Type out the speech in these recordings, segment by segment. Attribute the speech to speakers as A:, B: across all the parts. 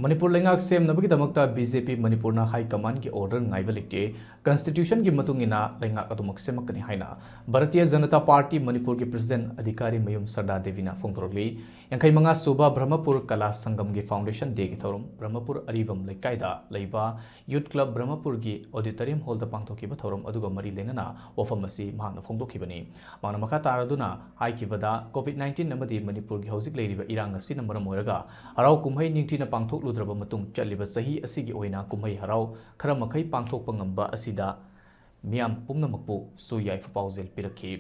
A: Manipur लेंगाक सेमनबगीदमक्ता BJP मणिपुरना high command की order नाइबा लेते constitution की मतुंगिना लेंगाक अदुमक सेमकनी हाइना भारतीय जनता पार्टी मणिपुर की प्रेसिडेंट अधिकारी मयूम सरदा देवीना फोंदोरली यांखै मंगा सुबा ब्रह्मपुर कला संगम की फाउंडेशन डे की थौरम ब्रह्मपुर अरीवम लेकायदा लेबा यूथ क्लब ब्रह्मपुर की ऑडिटोरियम हॉल दा पांगथोकिबा थौरम अदुगा मरी लेनना वफम असी महाना फोंदोखिबनी माना मखा तारदुना हाइकिबदा कोविड-19 नमदी मणिपुर की हौजिक लेरिबा इरांग असिना मरम ओइरगा हराव कुमहै निंगथिना पांगथोकलुद्रबा मतुंग चलिबा सही असिगी ओइना कुमहै हराव खरा मखै पांगथोकपा ngamba asida मियाम पुंगनमकपु सुयाई पाउजेल पिरखी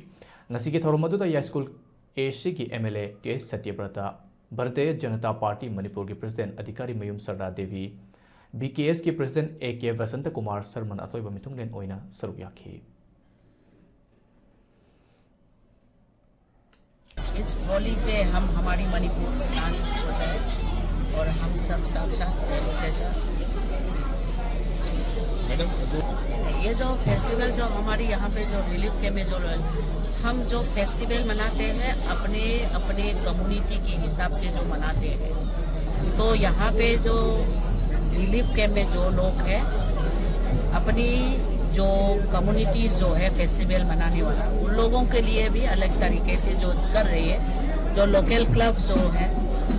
A: ngasi की थौरम अदुदा यास्कुल एसी की MLA TS सत्यव्रता Bharatiya Janata party Manipur की प्रेसिडेंट अधिकारी मयूम सरदा देवी बीकेएस की प्रेसिडेंट एके वसंत कुमार शर्मन अतोइबा मिथुंगलेन ओइना सरुक याखी।
B: इस होली से हम हमारी मणिपुर शांत हो जाए और हम सब साथ जैसा ये जो फेस्टिवल जो हमारी यहाँ पे जो रिलीफ कैम्प में जो हम जो फेस्टिवल मनाते हैं अपने अपने कम्युनिटी के हिसाब से जो मनाते हैं, तो यहाँ पे जो रिलीफ कैम्प में जो लोग हैं अपनी जो कम्युनिटी जो है फेस्टिवल मनाने वाला उन लोगों के लिए भी अलग तरीके से जो कर रही है। जो लोकल क्लब जो है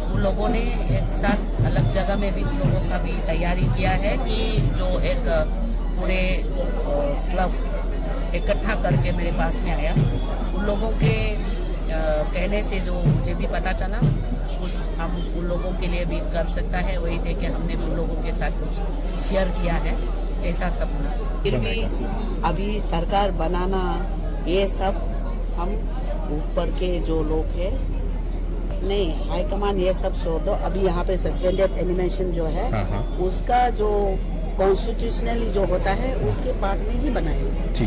B: उन लोगों ने एक साथ अलग जगह में भी उन लोगों का भी तैयारी किया है कि जो एक पूरे क्लब इकट्ठा करके मेरे पास में आया। उन लोगों के कहने से जो मुझे भी पता चला उस हम उन लोगों के लिए भी कर सकता है, वही देख के हमने उन लोगों के साथ कुछ शेयर किया है। ऐसा सब फिर भी अभी सरकार बनाना ये सब हम ऊपर के जो लोग हैं नहीं हाईकमान ये सब छोड़ दो। अभी यहाँ पे सस्पेंडेड एनिमेशन जो है उसका जो कॉन्स्टिट्यूशनली जो होता है उसके पार्ट में ही बनाएंगे।